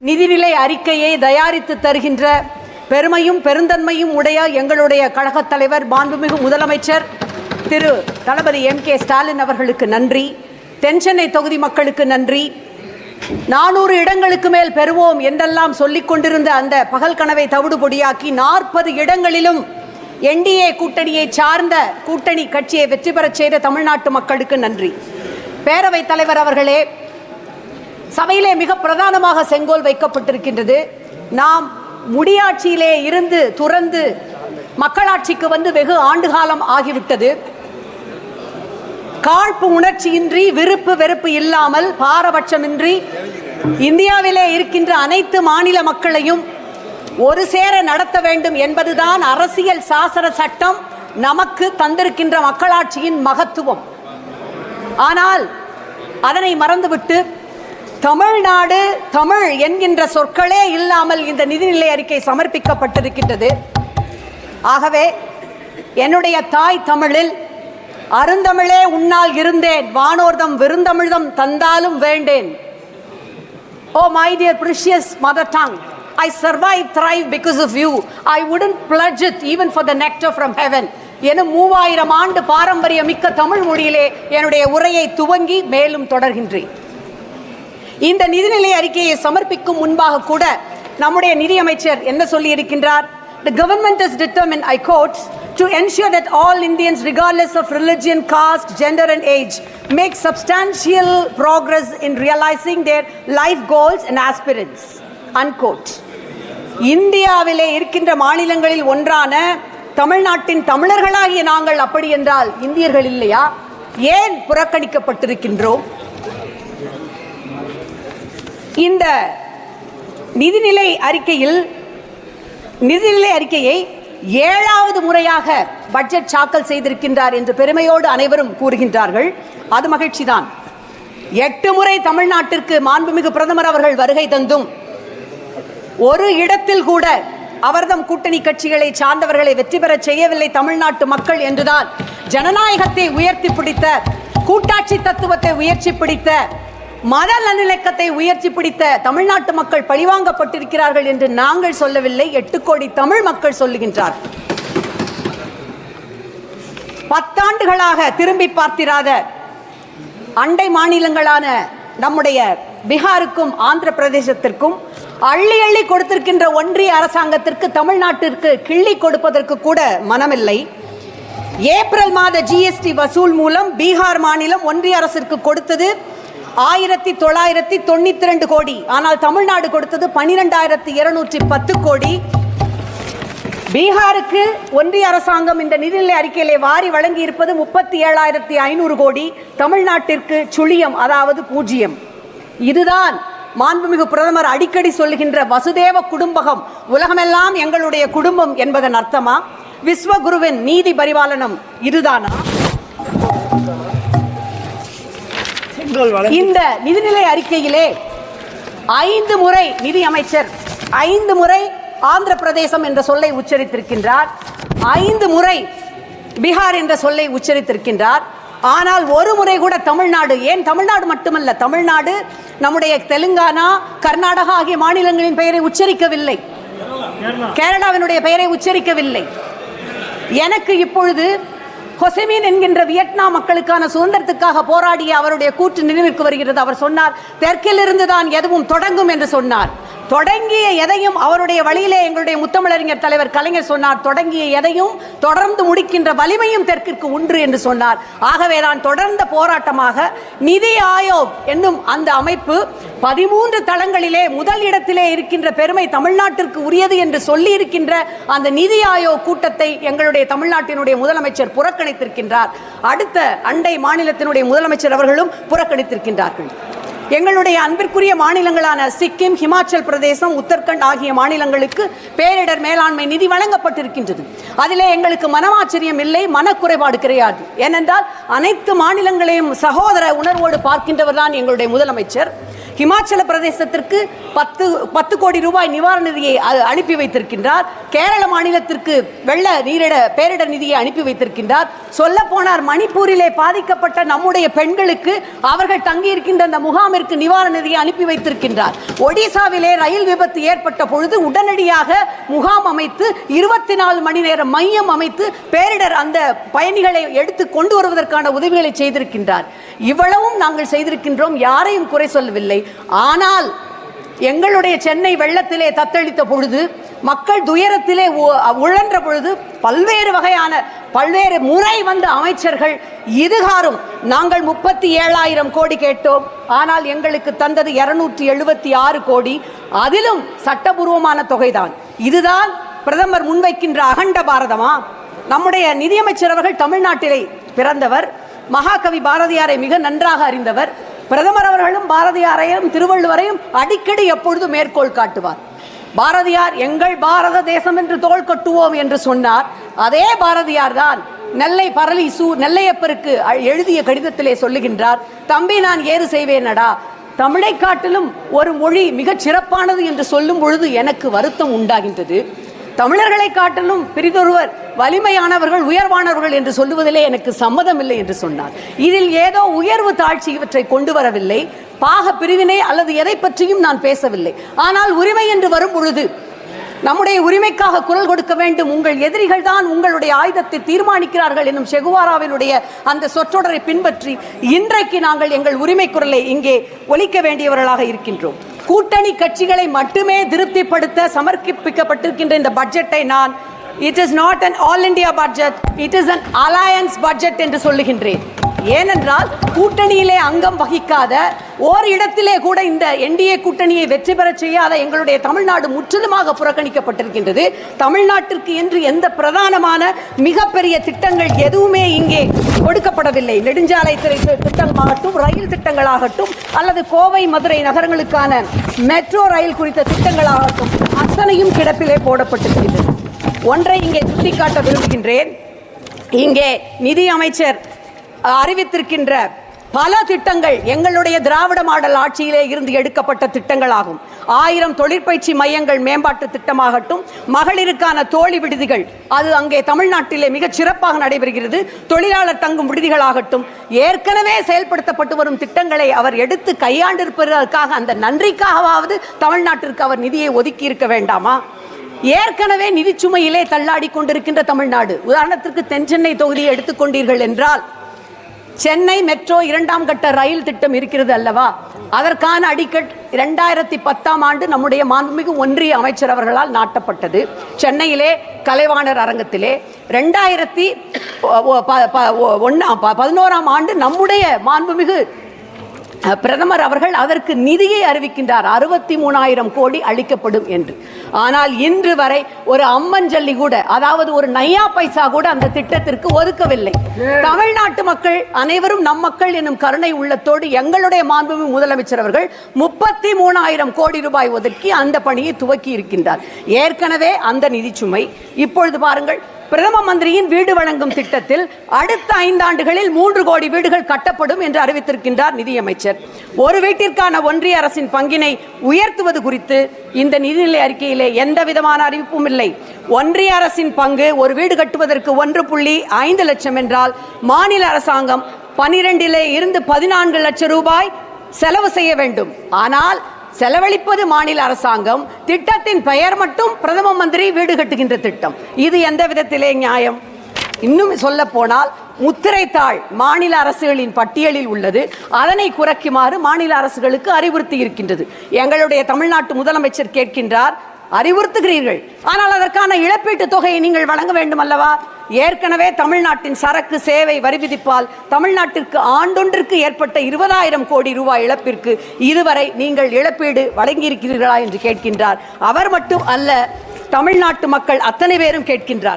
நிதிநிலை அறிக்கையை தயாரித்து தருகின்ற பெருமையும் பெருந்தன்மையும் உடைய எங்களுடைய கழகத் தலைவர் மாண்புமிகு முதலமைச்சர் திரு தளபதி M.K. ஸ்டாலின் அவர்களுக்கு நன்றி. தென்சென்னை தொகுதி மக்களுக்கு நன்றி. 400 இடங்களுக்கு மேல் பெறுவோம் என்றெல்லாம் சொல்லிக் கொண்டிருந்த அந்த பகல் கனவை தவிடுபொடியாக்கி 40 இடங்களிலும் NDA கூட்டணியை சார்ந்த கூட்டணி கட்சியை வெற்றி பெறச் செய்த தமிழ்நாட்டு மக்களுக்கு நன்றி. பேரவைத் தலைவர் அவர்களே, சபையிலே மிக பிரதானமாக செங்கோல் வைக்கப்பட்டிருக்கின்றது. நாம் முடியாட்சியிலே இருந்து துறந்து மக்களாட்சிக்கு வந்து வெகு ஆண்டுகாலம் ஆகிவிட்டது. காழ்ப்பு உணர்ச்சியின்றி, விருப்பு வெறுப்பு இல்லாமல், பாரபட்சமின்றி இந்தியாவிலே இருக்கின்ற அனைத்து மாநில மக்களையும் ஒரு சேர நடத்த வேண்டும் என்பதுதான் அரசியல் சாசன சட்டம் நமக்கு தந்திருக்கின்ற மக்களாட்சியின் மகத்துவம். ஆனால் அதனை மறந்துவிட்டு தமிழ்நாடு, தமிழ் என்கின்ற சொற்களே இல்லாமல் இந்த நிதிநிலை அறிக்கை சமர்ப்பிக்கப்பட்டிருக்கின்றது. ஆகவே என்னுடைய தாய் தமிழில் அருந்தமிழே உன்னால் இருந்தேன், வானோர்தம் விருந்தமிழ்தம் தந்தாலும் வேண்டேன். Oh my dear precious mother tongue, I survive, thrive because of you. I wouldn't pledge it even for the nectar from heaven. எனும் 3000 ஆண்டு பாரம்பரிய மிக்க தமிழ் மொழியிலே என்னுடைய உரையை துவங்கி மேலும் தொடர்கின்றேன். இந்த நிதிநிலை அறிக்கையை சமர்ப்பிக்கும் முன்பாக கூட நம்முடைய நிதியமைச்சர் என்ன சொல்லி இருக்கின்றார்? The government is determined, I quote, to ensure that all Indians, regardless of religion, caste, gender and age, make substantial progress in realizing their life goals and aspirants, unquote. இந்தியாவிலே இருக்கின்ற மாநிலங்களில் ஒன்றான தமிழ்நாட்டின் தமிழர்களாகிய நாங்கள் அப்படி என்றால் இந்தியர்கள் இல்லையா? ஏன் புறக்கணிக்கப்பட்டிருக்கின்றோம்? இந்த நிதிநிலை அறிக்கையை 7வது முறையாக பட்ஜெட் தாக்கல் செய்திருக்கின்றார் என்று பெருமையோடு அனைவரும் கூறுகின்றார்கள். அது மகிழ்ச்சிதான். 8 முறை தமிழ்நாட்டிற்கு மாண்புமிகு பிரதமர் அவர்கள் வருகை தந்தும் ஒரு இடத்தில் கூட அவர்தம் கூட்டணி கட்சிகளை சார்ந்தவர்களை வெற்றி பெற செய்யவில்லை தமிழ்நாட்டு மக்கள் என்றுதான் ஜனநாயகத்தை உயர்த்தி பிடித்த, கூட்டாட்சி தத்துவத்தை உயர்த்தி பிடித்த, மத நல்லிணக்கத்தை உயர்த்தி பிடித்த தமிழ்நாட்டு மக்கள் பழிவாங்கப்பட்டிருக்கிறார்கள் என்று நாங்கள் சொல்லவில்லை, 8 கோடி தமிழ் மக்கள் சொல்லுகின்றார். 10 ஆண்டுகளாக திரும்பி பார்த்திராத அண்டை மாநிலங்களான நம்முடைய பீகாருக்கும் ஆந்திர பிரதேசத்திற்கும் அள்ளி அள்ளி கொடுத்திருக்கின்ற ஒன்றிய அரசாங்கத்திற்கு தமிழ்நாட்டிற்கு கிள்ளி கொடுப்பதற்கு கூட மனமில்லை. ஏப்ரல் மாத GST வசூல் மூலம் பீகார் மாநிலம் ஒன்றிய அரசிற்கு கொடுத்தது 1992 கோடி. ஆனால் தமிழ்நாடு கொடுத்தது 12,210 கோடி. பீகாருக்கு ஒன்றிய அரசாங்கம் இந்த நிதிநிலை அறிக்கையிலே வாரி வழங்கி இருப்பது 37,500 கோடி. தமிழ்நாட்டிற்கு சுழியம், அதாவது 0. இதுதான் மாண்புமிகு பிரதமர் அடிக்கடி சொல்லுகின்ற வசுதேவ குடும்பகம், உலகமெல்லாம் எங்களுடைய குடும்பம் என்பதன் அர்த்தமா? விஸ்வகுருவின் நீதி பரிபாலனம் இதுதானா? இந்த நிதிநிலை அறிக்கையிலே 5 முறை நிதி அமைச்சர் 5 முறை ஆந்திர பிரதேசம் என்ற சொல்லை உச்சரித்திருக்கின்றார், 5 முறை பீகார் என்ற சொல்லை உச்சரித்திருக்கின்றார். ஆனால் ஒரு முறை கூட தமிழ்நாடு, ஏன் தமிழ்நாடு மட்டுமல்ல, தமிழ்நாடு நம்முடைய தெலுங்கானா, கர்நாடகா ஆகிய மாநிலங்களின் பெயரை உச்சரிக்கவில்லை, கேரளாவினுடைய பெயரை உச்சரிக்கவில்லை. எனக்கு இப்பொழுது ஹொசெமின் என்கின்ற வியட்நாம் மக்களுக்கான சுதந்திரத்துக்காக போராடிய அவருடைய கூற்று நினைவிற்கு வருகிறது. அவர் சொன்னார், தெற்கிலிருந்து தான் எதுவும் தொடங்கும் என்று சொன்னார். தொடங்கிய எதையும் அவருடைய வழியிலே எங்களுடைய முத்தமிழறிஞர் தலைவர் கலைஞர் சொன்னார், தொடங்கிய எதையும் தொடர்ந்து முடிக்கின்ற வலிமையும் தெற்கிற்கு உண்டு என்று சொன்னார். ஆகவே தான் தொடர்ந்த போராட்டமாக நிதி ஆயோக் என்னும் அந்த அமைப்பு 13 தளங்களிலே முதல் இடத்திலே இருக்கின்ற பெருமை தமிழ்நாட்டிற்கு உரியது என்று சொல்லி இருக்கின்ற அந்த நிதி ஆயோக் கூட்டத்தை எங்களுடைய தமிழ்நாட்டினுடைய முதலமைச்சர் புறக்கணித்திருக்கின்றார். அடுத்த அண்டை மாநிலத்தினுடைய முதலமைச்சர் அவர்களும் புறக்கணித்திருக்கின்றார்கள். எங்களுடைய அன்பிற்குரிய மாநிலங்களான சிக்கிம், ஹிமாச்சல் பிரதேசம், உத்தரகண்ட் ஆகிய மாநிலங்களுக்கு பேரிடர் மேலாண்மை நிதி வழங்கப்பட்டிருக்கின்றது. அதிலே எங்களுக்கு மனமாச்சரியம் இல்லை, மனக்குறைபாடு கிடையாது. ஏனென்றால் அனைத்து மாநிலங்களையும் சகோதர உணர்வோடு பார்க்கின்றவர் தான் எங்களுடைய முதலமைச்சர். ஹிமாச்சல பிரதேசத்திற்கு 10 கோடி ரூபாய் நிவாரண நிதியை அனுப்பி வைத்திருக்கின்றார். கேரள மாநிலத்திற்கு வெள்ள பேரிடர் நிதியை அனுப்பி வைத்திருக்கின்றார். சொல்ல போனார், மணிப்பூரிலே பாதிக்கப்பட்ட நம்முடைய பெண்களுக்கு அவர்கள் தங்கியிருக்கின்ற அந்த முகாமிற்கு நிவாரண நிதியை அனுப்பி வைத்திருக்கின்றார். ஒடிசாவிலே ரயில் விபத்து ஏற்பட்ட பொழுது உடனடியாக முகாம் அமைத்து 24 மணி நேரம் மையம் அமைத்து பேரிடர் அந்த பயணிகளை எடுத்து கொண்டு வருவதற்கான உதவிகளை செய்திருக்கின்றார். இவ்வளவும் நாங்கள் செய்திருக்கின்றோம், யாரையும் குறை சொல்லவில்லை. ஆனால் எங்களுடைய சென்னை வெள்ளத்திலே தத்தளித்த பொழுது, மக்கள் துயரத்திலே உழன்ற பொழுது பல்வேறு முறை வந்த அமைச்சர்கள் இதுகாரும் நாங்கள் 37,000 கோடி கேட்டோம், ஆனால் எங்களுக்கு தந்தது 276 கோடி, அதிலும் சட்டபூர்வமான தொகைதான். இதுதான் பிரதமர் முன்வைக்கின்ற அகண்ட பாரதமா? நம்முடைய நிதியமைச்சர் அவர்கள் தமிழ்நாட்டிலே பிறந்தவர், மகாகவி பாரதியாரை மிக நன்றாக அறிந்தவர். பிரதமர் அவர்களும் பாரதியாரையும் திருவள்ளுவரையும் அடிக்கடி எப்பொழுதும் மேற்கோள் காட்டுவார். பாரதியார் எங்கள் பாரத தேசம் என்று தோள் கட்டுவோம் என்று சொன்னார். அதே பாரதியார் தான் நெல்லையப்பருக்கு எழுதிய கடிதத்திலே சொல்லுகின்றார், தம்பி நான் ஏறு செய்வேனடா, தமிழை காட்டிலும் ஒரு மொழி மிகச் சிறப்பானது என்று சொல்லும் பொழுது எனக்கு வருத்தம் உண்டாகின்றது. தமிழர்களை காட்டிலும் பிரிதொருவர் வலிமையானவர்கள் உயர்வானவர்கள் என்று சொல்லுவதிலே எனக்கு சம்மதம் இல்லை என்று சொன்னார். இதில் ஏதோ உயர்வு தாழ்ச்சி இவற்றை கொண்டு வரவில்லை, பாக பிரிவினை அல்லது எதை பற்றியும் நான் பேசவில்லை. ஆனால் உரிமை என்று வரும் பொழுது நம்முடைய உரிமைக்காக குரல் கொடுக்க வேண்டும். உங்கள் எதிரிகள் தான் உங்களுடைய ஆயுதத்தை தீர்மானிக்கிறார்கள் என்னும் செகுவாராவினுடைய அந்த சொற்றொடரை பின்பற்றி இன்றைக்கு நாங்கள் எங்கள் உரிமை குரலை இங்கே ஒலிக்க வேண்டியவர்களாக இருக்கின்றோம். கூட்டணி கட்சிகளை மட்டுமே திருப்திப்படுத்த சமர்ப்பிக்கப்பட்டிருக்கின்ற இந்த பட்ஜெட்டை நான் it is not an all India budget, it is an alliance budget என்று சொல்லுகின்றேன். ஏனென்றால் கூட்டணியிலே அங்கம் வகிக்காத ஓர் இடத்திலே கூட இந்த என்டிஏ கூட்டணியை வெற்றி பெற செய்யாத எங்களுடைய தமிழ்நாடு முற்றிலுமாக புறக்கணிக்கப்பட்டிருக்கின்றது. தமிழ்நாட்டிற்கு என்று எந்த பிரதானமான மிகப்பெரிய திட்டங்கள் எதுவுமே இங்கே கொடுக்கப்படவில்லை. நெடுஞ்சாலை திட்டமாகட்டும், ரயில் திட்டங்களாகட்டும், அல்லது கோவை மதுரை நகரங்களுக்கான மெட்ரோ ரயில் குறித்த திட்டங்களாகட்டும், அத்தனையும் கிடப்பிலே போடப்பட்டிருக்கின்றது. ஒன்றை இங்கே சுட்டிக்காட்ட விரும்புகின்றேன். இங்கே நிதி அமைச்சர் அறிவித்திருக்கின்ற பல திட்டங்கள் எங்களுடைய திராவிட மாடல் ஆட்சியிலே இருந்து எடுக்கப்பட்ட திட்டங்களாகும். 1000 தொழிற்பயிற்சி மையங்கள் மேம்பாட்டு திட்டமாகட்டும், மகளிருக்கான தோழி விடுதிகள் அது அங்கே தமிழ்நாட்டிலே மிகச் சிறப்பாக நடைபெறுகிறது. தொழிலாளர் தங்கும் விடுதிகளாகட்டும், ஏற்கனவே செயல்படுத்தப்பட்டு வரும் திட்டங்களை அவர் எடுத்து கையாண்டிருப்பதற்காக அந்த நன்றிக்காகவாவது தமிழ்நாட்டிற்கு அவர் நிதியை ஒதுக்கி இருக்க வேண்டாமா? ஏற்கனவே நிதிச்சுமையிலே தள்ளாடி கொண்டிருக்கின்ற தமிழ்நாடு, உதாரணத்திற்கு தென் சென்னை தொகுதியை எடுத்துக்கொண்டீர்கள் என்றால், சென்னை மெட்ரோ 2ஆம் கட்ட ரயில் திட்டம் இருக்கிறது அல்லவா? அதற்கான அடிக்கல் 2010ஆம் ஆண்டு நம்முடைய மாண்புமிகு ஒன்றிய அமைச்சர் அவர்களால் நாட்டப்பட்டது. சென்னையிலே கலைவாணர் அரங்கத்திலே 2011ஆம் ஆண்டு நம்முடைய மாண்புமிகு பிரதமர் அவர்கள் அதற்கு நிதியை அறிவிக்கின்றார், 63,000 கோடி அளிக்கப்படும் என்று. ஆனால் இன்று வரை ஒரு அம்மஞ்சல்லி கூட, அதாவது ஒரு நையா பைசா கூட அந்த திட்டத்திற்கு ஒதுக்கவில்லை. தமிழ்நாட்டு மக்கள் அனைவரும் நம் மக்கள் என்னும் கருணை உள்ளத்தோடு எங்களுடைய மாண்புமிகு முதலமைச்சர் அவர்கள் 33,000 கோடி ரூபாய் ஒதுக்கி அந்த பணியை துவக்கி இருக்கின்றார். ஏற்கனவே அந்த நிதி சுமை. இப்பொழுது பாருங்கள், பிரதம மந்திரியின் வீடு வழங்கும் திட்டத்தில் அடுத்த 5 ஆண்டுகளில் 3 கோடி வீடுகள் கட்டப்படும் என்று அறிவித்திருக்கின்றார் நிதியமைச்சர். ஒரு வீட்டிற்கான ஒன்றிய அரசின் பங்கினை உயர்த்துவது குறித்து இந்த நிதிநிலை அறிக்கையிலே எந்த விதமான அறிவிப்பும் இல்லை. ஒன்றிய அரசின் பங்கு ஒரு வீடு கட்டுவதற்கு 1.5 லட்சம் என்றால் மாநில அரசாங்கம் 12 இருந்து 14 லட்சம் ரூபாய் செலவு செய்ய வேண்டும். ஆனால் செலவழிப்பது மாநில அரசாங்கம், திட்டத்தின் பெயர் மட்டும் பிரதம மந்திரி வீடு கட்டுகின்ற திட்டம். இது எந்த விதத்திலே நியாயம்? இன்னும் சொல்ல போனால் முத்திரைத்தாள் மாநில அரசுகளின் பட்டியலில் உள்ளது, அதனை குறைக்குமாறு மாநில அரசுகளுக்கு அறிவுறுத்தி இருக்கின்றது. எங்களுடைய தமிழ்நாட்டு முதலமைச்சர் கேட்கின்றார், அறிவுறுத்துகிறீர்கள், ஆனால் அதற்கான இழப்பீட்டு தொகையை நீங்கள் வழங்க வேண்டும் அல்லவா? ஏற்கனவே தமிழ்நாட்டின் சரக்கு சேவை வரி விதிப்பால் தமிழ்நாட்டிற்கு ஆண்டொன்றிற்கு ஏற்பட்ட 20,000 கோடி ரூபாய் இழப்பிற்கு இதுவரை நீங்கள் இழப்பீடு வழங்கியிருக்கிறீர்களா என்று கேட்கின்றார். அவர் மட்டும் அல்ல, தமிழ்நாட்டு மக்கள் அத்தனை பேரும் கேட்கின்றார்.